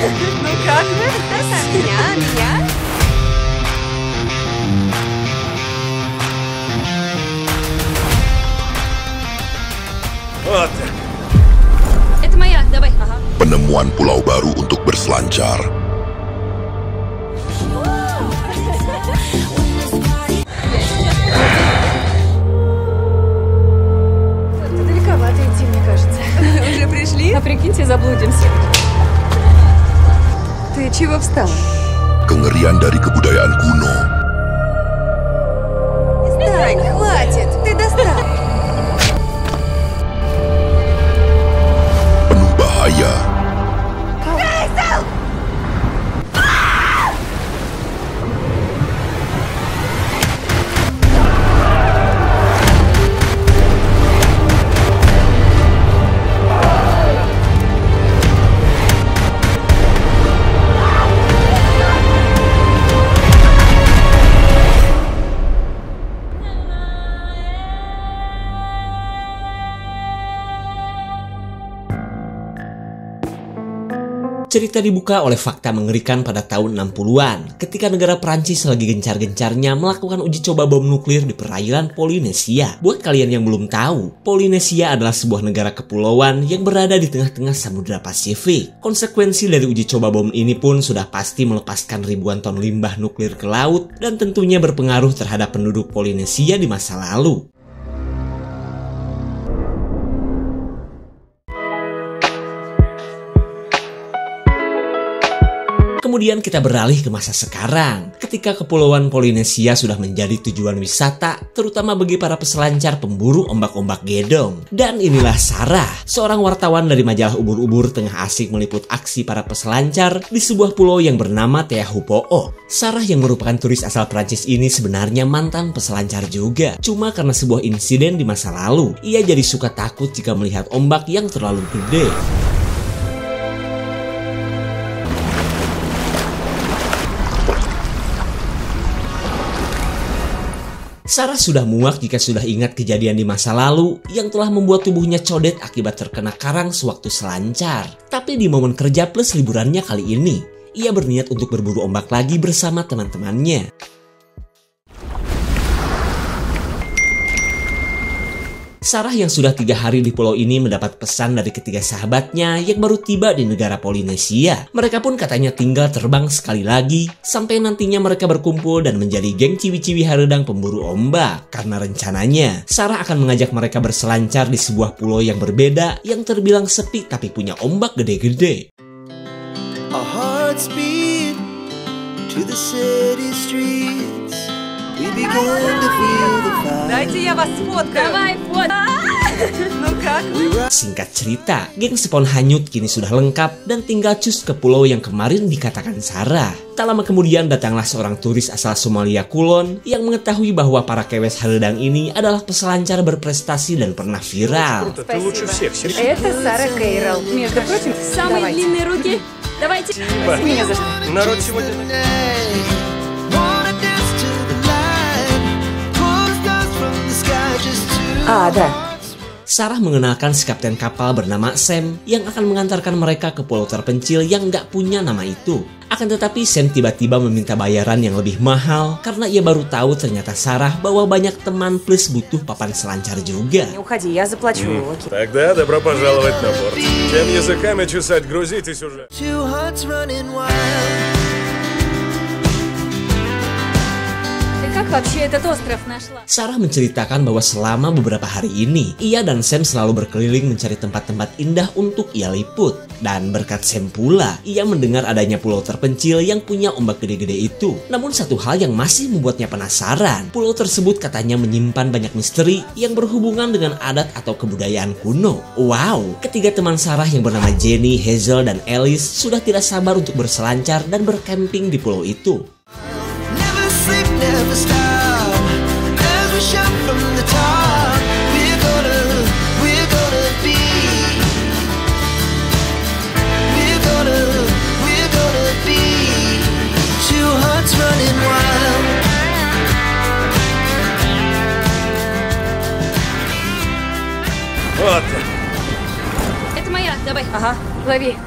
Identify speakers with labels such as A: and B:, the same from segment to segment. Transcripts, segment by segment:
A: Ну как вы? Меня?
B: Вот так.
A: Это моя, давай. Ага.
C: Penemuan pulau baru untuk berselancar.
A: Это далековато идти, мне кажется. Уже пришли? А прикиньте, заблудимся. Ты чего встала?
C: Kengerian dari kebudayaan kuno.
A: Стань, хватит, ты достал.
C: Penuh bahaya.
D: Cerita dibuka oleh fakta mengerikan pada tahun 60-an ketika negara Prancis lagi gencar-gencarnya melakukan uji coba bom nuklir di perairan Polinesia. Buat kalian yang belum tahu, Polinesia adalah sebuah negara kepulauan yang berada di tengah-tengah Samudra Pasifik. Konsekuensi dari uji coba bom ini pun sudah pasti melepaskan ribuan ton limbah nuklir ke laut dan tentunya berpengaruh terhadap penduduk Polinesia di masa lalu. Kemudian kita beralih ke masa sekarang, ketika kepulauan Polinesia sudah menjadi tujuan wisata, terutama bagi para peselancar pemburu ombak-ombak gedong. Dan inilah Sarah, seorang wartawan dari majalah Ubur-Ubur tengah asik meliput aksi para peselancar di sebuah pulau yang bernama Teahupo'o. Sarah yang merupakan turis asal Prancis ini sebenarnya mantan peselancar juga. Cuma karena sebuah insiden di masa lalu, ia jadi suka takut jika melihat ombak yang terlalu gede. Sarah sudah muak jika sudah ingat kejadian di masa lalu yang telah membuat tubuhnya codet akibat terkena karang sewaktu selancar. Tapi di momen kerja plus liburannya kali ini, ia berniat untuk berburu ombak lagi bersama teman-temannya. Sarah yang sudah 3 hari di pulau ini mendapat pesan dari ketiga sahabatnya yang baru tiba di negara Polinesia. Mereka pun katanya tinggal terbang sekali lagi sampai nantinya mereka berkumpul dan menjadi geng ciwi-ciwi haredang pemburu ombak. Karena rencananya Sarah akan mengajak mereka berselancar di sebuah pulau yang berbeda yang terbilang sepi tapi punya ombak gede-gede.
E: Our hearts beat to the city streets. We began to feel the fire.
A: Дайте я вас сфоткаю. Давай, Ну как?
D: Singkat cerita, geng Spon hanyut kini sudah lengkap dan tinggal cus ke pulau yang kemarin dikatakan Sarah. Tak lama kemudian datanglah seorang turis asal Somalia Kulon yang mengetahui bahwa para kewes haredang ini adalah peselancar berprestasi dan pernah viral.
A: Это Сара Кейрл. Между прочим, самые длинные руки. Давайте. Меня за что?
B: Народ сегодня...
E: Wanna dance to the light. Pull the stars from the sky just to...
A: Да.
D: Sarah mengenalkan si kapten kapal bernama Sam yang akan mengantarkan mereka ke pulau terpencil yang nggak punya nama itu. Akan tetapi Sam tiba-tiba meminta bayaran yang lebih mahal karena ia baru tahu ternyata Sarah bawa banyak teman plus butuh papan selancar juga.
A: Не уходи, я заплачу.
B: Тогда добро пожаловать на борт. Тем языками чесать, грузитесь уже.
E: Two hearts running wild.
A: Ты как вообще этот остров нашла?
D: Sarah menceritakan bahwa selama beberapa hari ini, ia dan Sam selalu berkeliling mencari tempat-tempat indah untuk ia liput. Dan berkat Sam pula, ia mendengar adanya pulau terpencil yang punya ombak gede-gede itu. Namun satu hal yang masih membuatnya penasaran, pulau tersebut katanya menyimpan banyak misteri yang berhubungan dengan adat atau kebudayaan kuno. Wow, ketiga teman Sarah yang bernama Jenny, Hazel, dan Alice sudah tidak sabar untuk berselancar dan bercamping di pulau itu.
E: Never sleep, never stop. As we shout from the top. We're gonna be. We're gonna be. Two hearts running wild.
B: Вот так.
A: Это моя, давай. Ага, лови.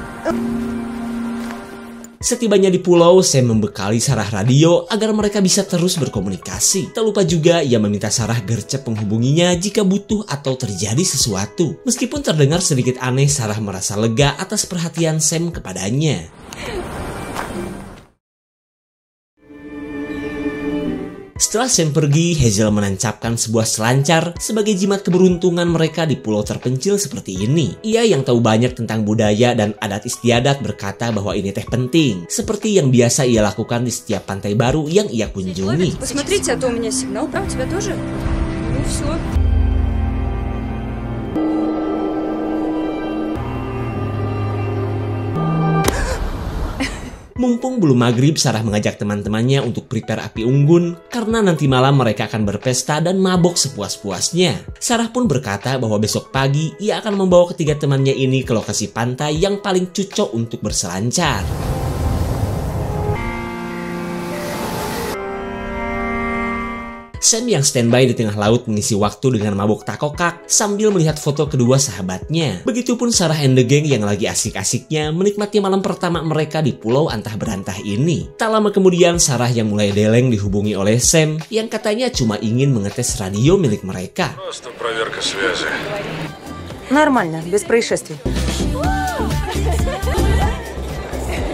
D: Setibanya di pulau, Sam membekali Sarah radio agar mereka bisa terus berkomunikasi. Tak lupa juga ia meminta Sarah gercep menghubunginya jika butuh atau terjadi sesuatu. Meskipun terdengar sedikit aneh, Sarah merasa lega atas perhatian Sam kepadanya. Setelah Sam pergi, Hazel menancapkan sebuah selancar sebagai jimat keberuntungan mereka di pulau terpencil seperti ini. Ia yang tahu banyak tentang budaya dan adat istiadat berkata bahwa ini teh penting, seperti yang biasa ia lakukan di setiap pantai baru yang ia kunjungi.
A: Посмотрите, а то у меня сигнал, правда, тебя тоже? Ну все.
D: Mumpung belum maghrib, Sarah mengajak teman-temannya untuk prepare api unggun karena nanti malam mereka akan berpesta dan mabok sepuas-puasnya. Sarah pun berkata bahwa besok pagi ia akan membawa ketiga temannya ini ke lokasi pantai yang paling cocok untuk berselancar. Sam yang standby di tengah laut mengisi waktu dengan mabuk takokak sambil melihat foto kedua sahabatnya. Begitupun Sarah and the gang yang lagi asik-asiknya menikmati malam pertama mereka di pulau antah berantah ini. Tak lama kemudian Sarah yang mulai deleng dihubungi oleh Sam yang katanya cuma ingin mengetes radio milik mereka.
B: Просто проверка связи.
F: Нормально, без происшествий.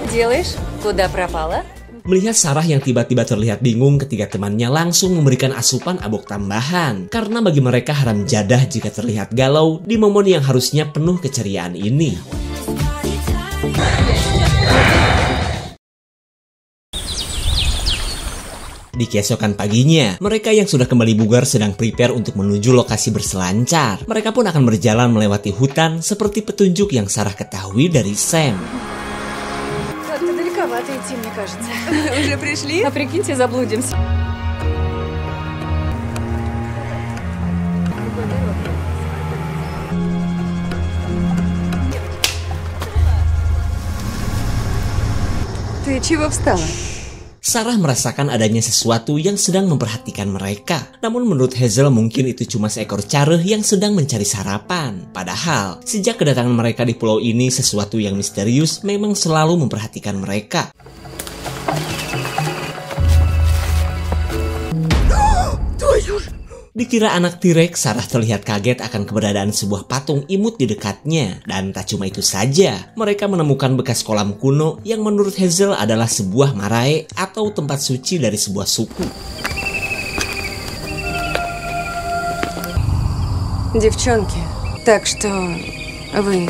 A: Делаешь? Куда пропала?
D: Melihat Sarah yang tiba-tiba terlihat bingung, ketiga temannya langsung memberikan asupan abok tambahan. Karena bagi mereka haram jadah jika terlihat galau di momen yang harusnya penuh keceriaan ini. Di keesokan paginya, mereka yang sudah kembali bugar sedang prepare untuk menuju lokasi berselancar. Mereka pun akan berjalan melewati hutan seperti petunjuk yang Sarah ketahui dari Sam.
A: Как-то далековато идти, мне кажется.
F: Уже пришли?
A: А прикиньте, заблудимся.
F: Ты чего встала?
D: Sarah merasakan adanya sesuatu yang sedang memperhatikan mereka. Namun menurut Hazel mungkin itu cuma seekor careh yang sedang mencari sarapan. Padahal, sejak kedatangan mereka di pulau ini, sesuatu yang misterius memang selalu memperhatikan mereka. Dikira anak T-Rex, Sarah terlihat kaget akan keberadaan sebuah patung imut di dekatnya. Dan tak cuma itu saja, mereka menemukan bekas kolam kuno yang menurut Hazel adalah sebuah marae atau tempat suci dari sebuah suku.
F: Девчонки, так что вы...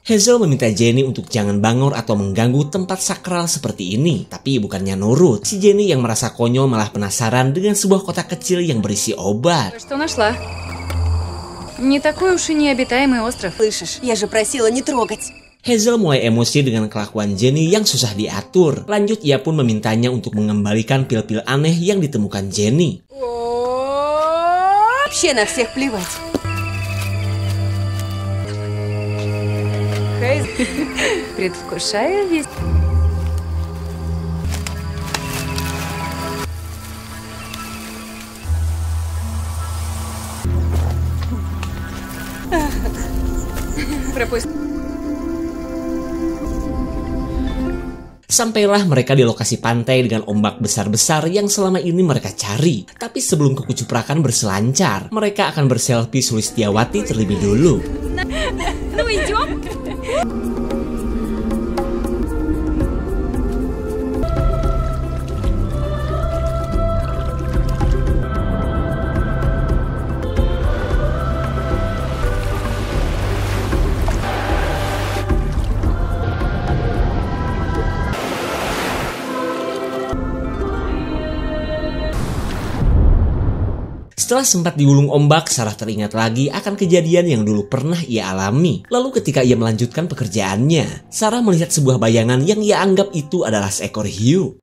D: Hazel meminta Jenny untuk jangan bangor atau mengganggu tempat sakral seperti ini. Tapi bukannya nurut, si Jenny yang merasa konyol malah penasaran dengan sebuah kotak kecil yang berisi obat.
A: Что нашла? Не такой уж и необитаемый остров.
F: Слышишь, я же просила не трогать.
D: Hazel mulai emosi dengan kelakuan Jenny yang susah diatur. Lanjut, ia pun memintanya untuk mengembalikan pil-pil aneh yang ditemukan Jenny.
F: Вообще на всех плевать.
A: Предвкушаю весь. Пропусти.
D: Sampailah mereka di lokasi pantai dengan ombak besar-besar yang selama ini mereka cari. Tapi sebelum kekucuprakan berselancar, mereka akan berselfie Sulistiawati terlebih dulu.
A: Ну идем.
D: Setelah sempat digulung ombak, Sarah teringat lagi akan kejadian yang dulu pernah ia alami. Lalu ketika ia melanjutkan pekerjaannya, Sarah melihat sebuah bayangan yang ia anggap itu adalah seekor hiu.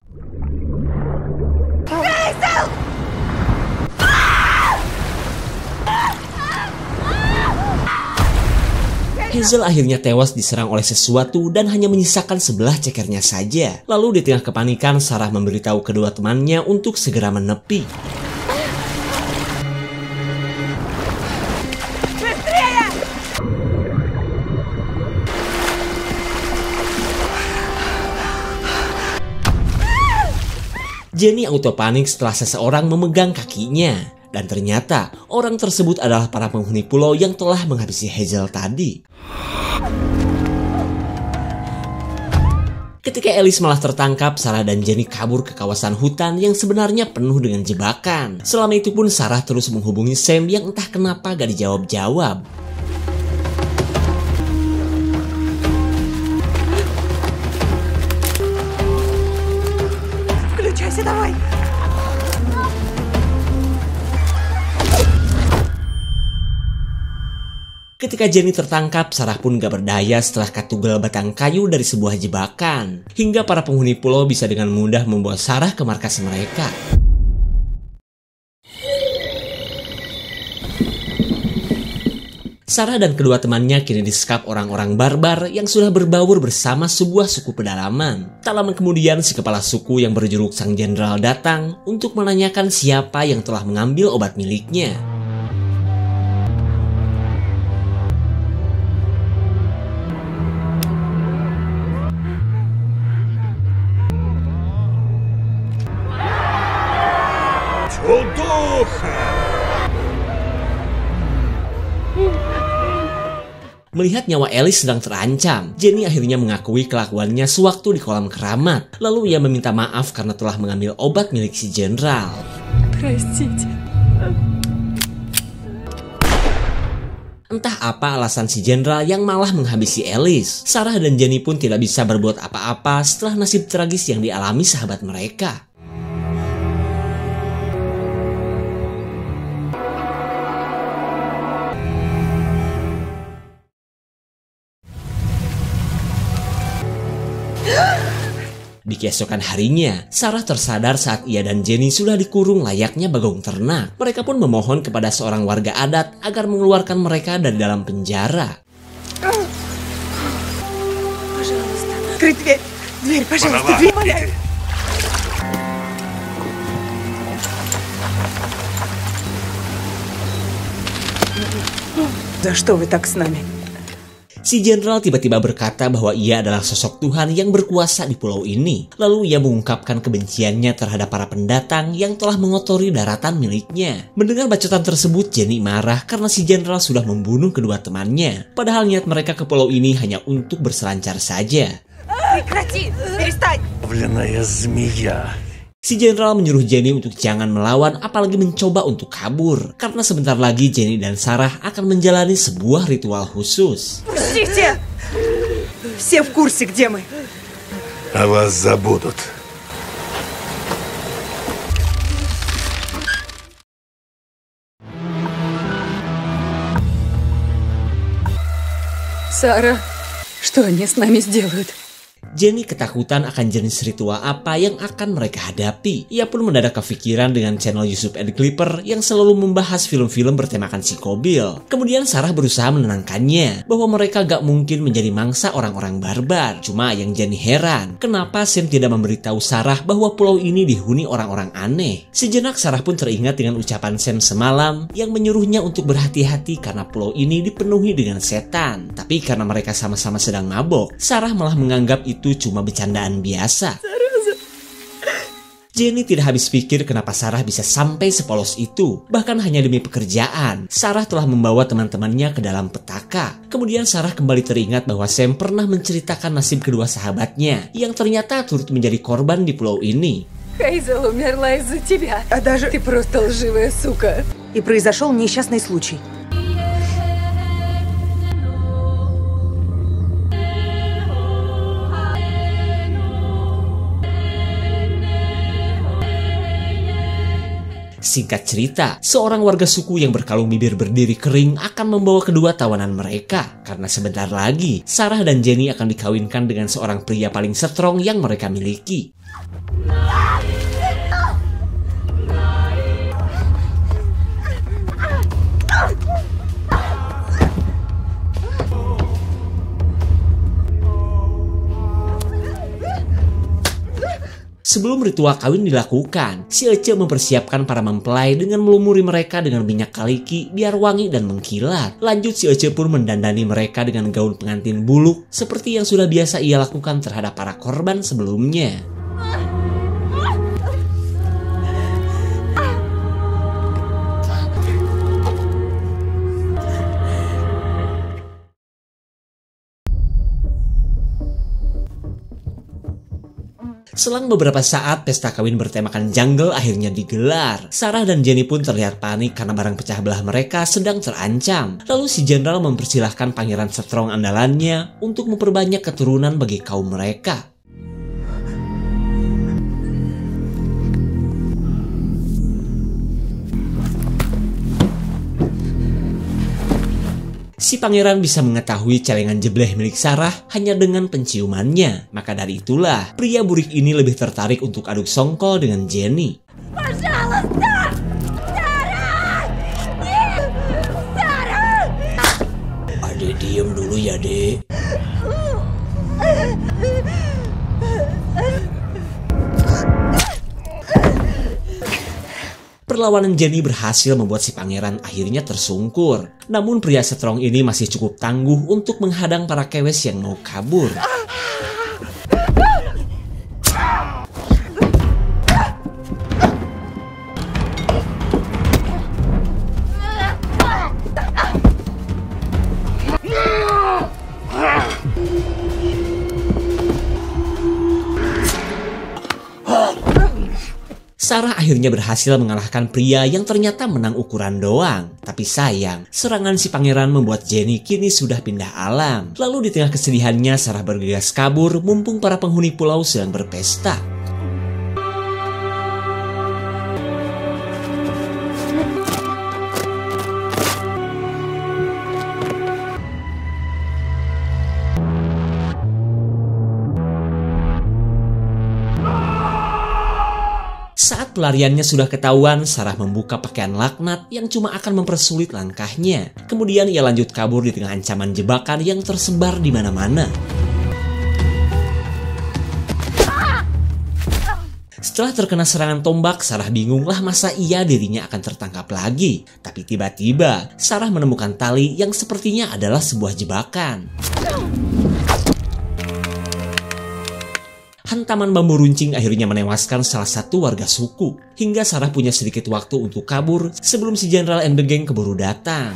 D: Hazel akhirnya tewas diserang oleh sesuatu dan hanya menyisakan sebelah cekernya saja. Lalu di tengah kepanikan, Sarah memberitahu kedua temannya untuk segera menepi. Jenny auto panik setelah seseorang memegang kakinya. Dan ternyata orang tersebut adalah para penghuni pulau yang telah menghabisi Hazel tadi. Ketika Alice malah tertangkap, Sarah dan Jenny kabur ke kawasan hutan yang sebenarnya penuh dengan jebakan. Selama itu pun Sarah terus menghubungi Sam yang entah kenapa gak dijawab-jawab.
F: Включайся, давай.
D: Ketika Jenny tertangkap, Sarah pun gak berdaya setelah katugal batang kayu dari sebuah jebakan. Hingga para penghuni pulau bisa dengan mudah membawa Sarah ke markas mereka. Sarah dan kedua temannya kini disekap orang-orang barbar yang sudah berbaur bersama sebuah suku pedalaman. Tak lama kemudian, si kepala suku yang berjuluk Sang Jenderal datang untuk menanyakan siapa yang telah mengambil obat miliknya. Melihat nyawa Alice sedang terancam, Jenny akhirnya mengakui kelakuannya sewaktu di kolam keramat. Lalu ia meminta maaf karena telah mengambil obat milik si jenderal.
A: Простите.
D: Entah apa alasan si jenderal yang malah menghabisi Alice. Sarah dan Jenny pun tidak bisa berbuat apa-apa setelah nasib tragis yang dialami sahabat mereka. Di keesokan harinya, Sarah tersadar saat ia dan Jenny sudah dikurung layaknya bagong ternak. Mereka pun memohon kepada seorang warga adat agar mengeluarkan mereka dari dalam penjara.
F: Открыть дверь. Дверь, пожалуйста, дверь, умоляю. За что вы так с нами?
D: Si jenderal tiba-tiba berkata bahwa ia adalah sosok Tuhan yang berkuasa di pulau ini. Lalu ia mengungkapkan kebenciannya terhadap para pendatang yang telah mengotori daratan miliknya. Mendengar bacotan tersebut, Jenny marah karena si jenderal sudah membunuh kedua temannya. Padahal niat mereka ke pulau ini hanya untuk berselancar saja.
F: Прекрати! Перестань!
B: Павленная змея.
D: Si jenderal menyuruh Jenny untuk jangan melawan apalagi mencoba untuk kabur. Karena sebentar lagi Jenny dan Sarah akan menjalani sebuah ritual khusus.
F: Пустите! Все в курсе, где мы.
B: О вас забудут.
A: Сара, что они с нами сделают?
D: Jenny ketakutan akan jenis ritual apa yang akan mereka hadapi. Ia pun mendadak kepikiran dengan channel YouTube Ed Clipper yang selalu membahas film-film bertemakan psikobil. Kemudian Sarah berusaha menenangkannya bahwa mereka gak mungkin menjadi mangsa orang-orang barbar. Cuma yang Jenny heran, kenapa Sam tidak memberitahu Sarah bahwa pulau ini dihuni orang-orang aneh. Sejenak Sarah pun teringat dengan ucapan Sam semalam yang menyuruhnya untuk berhati-hati karena pulau ini dipenuhi dengan setan. Tapi karena mereka sama-sama sedang mabok, Sarah malah menganggap itu cuma bercandaan biasa. Jenny tidak habis pikir kenapa Sarah bisa sampai sepolos itu. Bahkan hanya demi pekerjaan, Sarah telah membawa teman-temannya ke dalam petaka. Kemudian Sarah kembali teringat bahwa Sam pernah menceritakan nasib kedua sahabatnya yang ternyata turut menjadi korban di pulau ini.
A: Хейзел умерла из-за тебя.
F: А даже...
A: Ты просто лживая сука.
F: И произошел несчастный случай.
D: Singkat cerita, seorang warga suku yang berkalung bibir berdiri kering akan membawa kedua tawanan mereka. Karena sebentar lagi, Sarah dan Jenny akan dikawinkan dengan seorang pria paling strong yang mereka miliki. Sebelum ritual kawin dilakukan, si Ece mempersiapkan para mempelai dengan melumuri mereka dengan minyak kaliki biar wangi dan mengkilat. Lanjut si Ece pun mendandani mereka dengan gaun pengantin buluk seperti yang sudah biasa ia lakukan terhadap para korban sebelumnya. Selang beberapa saat, pesta kawin bertemakan jungle akhirnya digelar. Sarah dan Jenny pun terlihat panik karena barang pecah belah mereka sedang terancam. Lalu si jenderal mempersilahkan pangeran strong andalannya untuk memperbanyak keturunan bagi kaum mereka. Si pangeran bisa mengetahui celengan jebleh milik Sarah hanya dengan penciumannya. Maka dari itulah, pria burik ini lebih tertarik untuk aduk songkol dengan Jenny.
A: Пожалуйста! Sarah! Sarah!
D: Adek diem dulu ya, Dek. Perlawanan Jenny berhasil membuat si pangeran akhirnya tersungkur. Namun pria strong ini masih cukup tangguh untuk menghadang para kewes yang mau kabur. Sarah akhirnya berhasil mengalahkan pria yang ternyata menang ukuran doang. Tapi sayang, serangan si pangeran membuat Jenny kini sudah pindah alam. Lalu di tengah kesedihannya, Sarah bergegas kabur mumpung para penghuni pulau sedang berpesta. Saat pelariannya sudah ketahuan, Sarah membuka pakaian laknat yang cuma akan mempersulit langkahnya. Kemudian ia lanjut kabur di tengah ancaman jebakan yang tersebar di mana-mana. Setelah terkena serangan tombak, Sarah bingunglah masa iya dirinya akan tertangkap lagi. Tapi tiba-tiba, Sarah menemukan tali yang sepertinya adalah sebuah jebakan. Hantaman bambu runcing akhirnya menewaskan salah satu warga suku. Hingga Sarah punya sedikit waktu untuk kabur sebelum si Jenderal and the Gang keburu datang.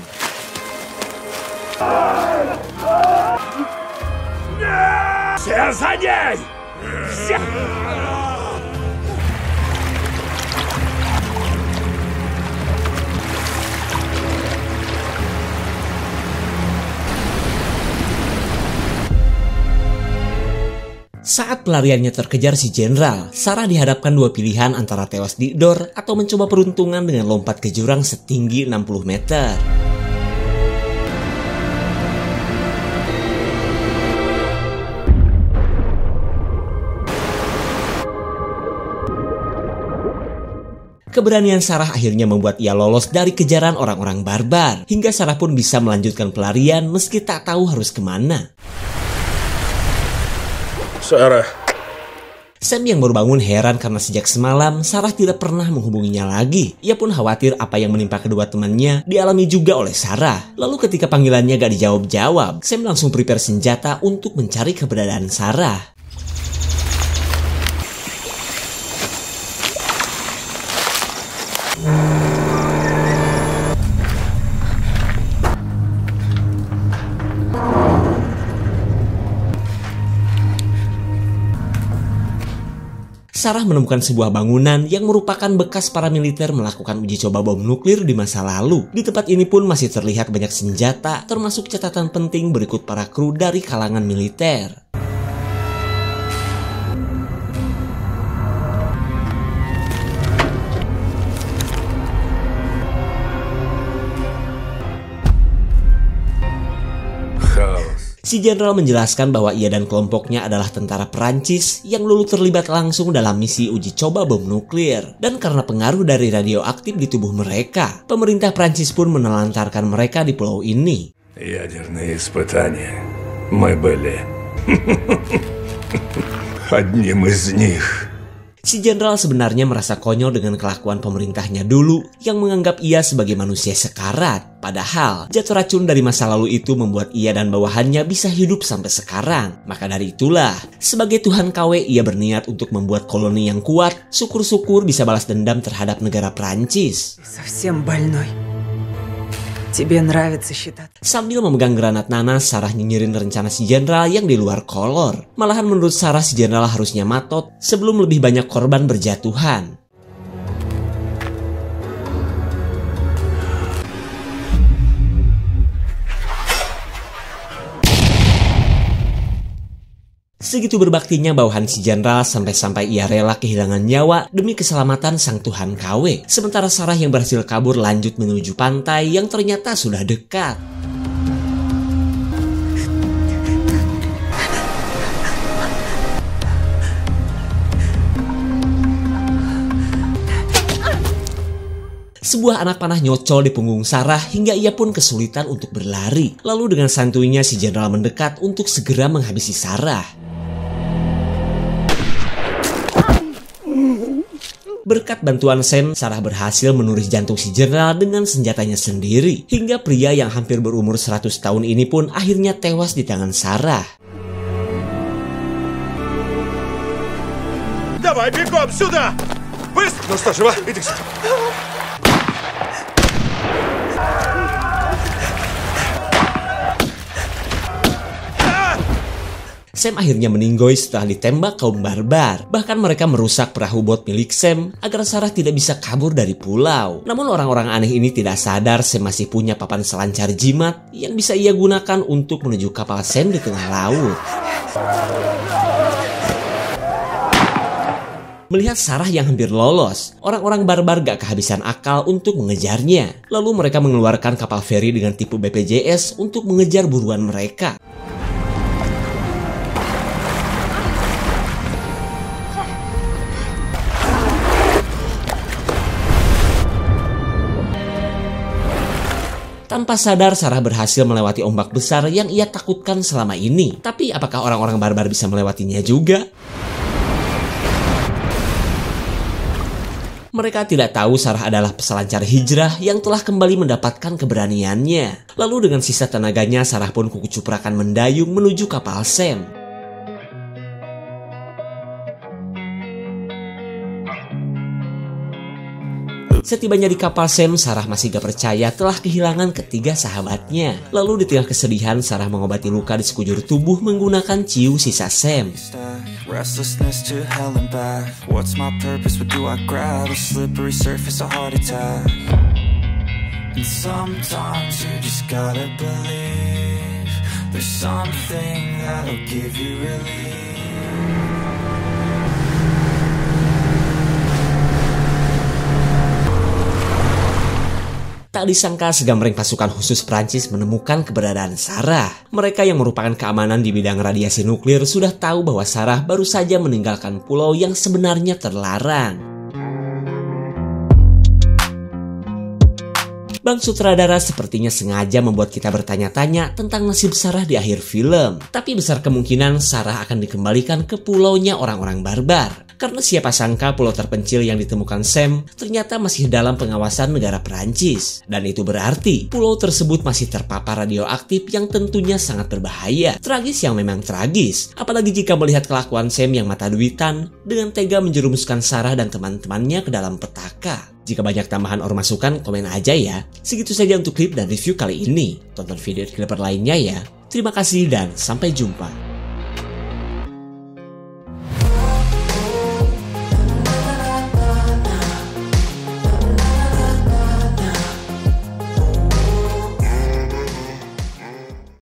D: Saat pelariannya terkejar si jenderal, Sarah dihadapkan dua pilihan antara tewas diedor atau mencoba peruntungan dengan lompat ke jurang setinggi 60 meter. Keberanian Sarah akhirnya membuat ia lolos dari kejaran orang-orang barbar, hingga Sarah pun bisa melanjutkan pelarian meski tak tahu harus kemana.
B: Sarah.
D: Sam yang baru bangun heran karena sejak semalam Sarah tidak pernah menghubunginya lagi. Ia pun khawatir apa yang menimpa kedua temannya dialami juga oleh Sarah. Lalu ketika panggilannya gak dijawab-jawab, Sam langsung prepare senjata untuk mencari keberadaan Sarah. Sarah menemukan sebuah bangunan yang merupakan bekas para militer melakukan uji coba bom nuklir di masa lalu. Di tempat ini pun masih terlihat banyak senjata, termasuk catatan penting berikut para kru dari kalangan militer. Si jenderal menjelaskan bahwa ia dan kelompoknya adalah tentara Prancis yang dulu terlibat langsung dalam misi uji coba bom nuklir. Dan karena pengaruh dari radioaktif di tubuh mereka, pemerintah Prancis pun menelantarkan mereka di pulau ini.
B: Ядерные испытания. Мы были одним из них.
D: Si jenderal sebenarnya merasa konyol dengan kelakuan pemerintahnya dulu yang menganggap ia sebagai manusia sekarat. Padahal jatuh racun dari masa lalu itu membuat ia dan bawahannya bisa hidup sampai sekarang. Maka dari itulah, sebagai Tuhan KW ia berniat untuk membuat koloni yang kuat, syukur-syukur bisa balas dendam terhadap negara Prancis.
F: Совсем больной. Тебе нравится считать.
D: Sambil memegang granat nanas, Sarah nyinyirin rencana si jenderal yang di luar kolor. Malahan menurut Sarah si jenderal harusnya matot sebelum lebih banyak korban berjatuhan. Segitu berbaktinya bawahan si jenderal sampai-sampai ia rela kehilangan nyawa demi keselamatan sang Tuhan KW. Sementara Sarah yang berhasil kabur lanjut menuju pantai yang ternyata sudah dekat. Sebuah anak panah nyocol di punggung Sarah hingga ia pun kesulitan untuk berlari. Lalu dengan santuinya si jenderal mendekat untuk segera menghabisi Sarah. Berkat bantuan Sam, Sarah berhasil menuris jantung si jenderal dengan senjatanya sendiri. Hingga pria yang hampir berumur 100 tahun ini pun akhirnya tewas di tangan Sarah.
B: Давай, бегом сюда! Быстро! Ну что, жива? Иди сюда.
D: Sam akhirnya meninggoy setelah ditembak kaum barbar. Bahkan mereka merusak perahu bot milik Sam agar Sarah tidak bisa kabur dari pulau. Namun orang-orang aneh ini tidak sadar Sam masih punya papan selancar jimat yang bisa ia gunakan untuk menuju kapal Sam di tengah laut. Melihat Sarah yang hampir lolos, orang-orang barbar gak kehabisan akal untuk mengejarnya. Lalu mereka mengeluarkan kapal feri dengan tipe BPJS untuk mengejar buruan mereka. Tanpa sadar, Sarah berhasil melewati ombak besar yang ia takutkan selama ini. Tapi apakah orang-orang barbar bisa melewatinya juga? Mereka tidak tahu Sarah adalah peselancar hijrah yang telah kembali mendapatkan keberaniannya. Lalu dengan sisa tenaganya, Sarah pun kukucuprakan mendayung menuju kapal Sam. Setibanya di kapal Sam, Sarah masih gak percaya telah kehilangan ketiga sahabatnya. Lalu di tengah kesedihan, Sarah mengobati luka di sekujur tubuh menggunakan ciu sisa Sam.
G: Restlessness to hell and back. What's my purpose? What do I grab? A slippery surface, a heart attack. And sometimes you just gotta believe there's something that'll give you relief.
D: Tak disangka segamreng pasukan khusus Prancis menemukan keberadaan Sarah. Mereka yang merupakan keamanan di bidang radiasi nuklir sudah tahu bahwa Sarah baru saja meninggalkan pulau yang sebenarnya terlarang. Bang sutradara sepertinya sengaja membuat kita bertanya-tanya tentang nasib Sarah di akhir film. Tapi besar kemungkinan Sarah akan dikembalikan ke pulaunya orang-orang barbar. Karena siapa sangka pulau terpencil yang ditemukan Sam ternyata masih dalam pengawasan negara Perancis. Dan itu berarti pulau tersebut masih terpapar radioaktif yang tentunya sangat berbahaya. Tragis yang memang tragis. Apalagi jika melihat kelakuan Sam yang mata duitan dengan tega menjerumuskan Sarah dan teman-temannya ke dalam petaka. Jika banyak tambahan or masukan, komen aja ya. Segitu saja untuk klip dan review kali ini. Tonton video klip lainnya ya. Terima kasih dan sampai jumpa.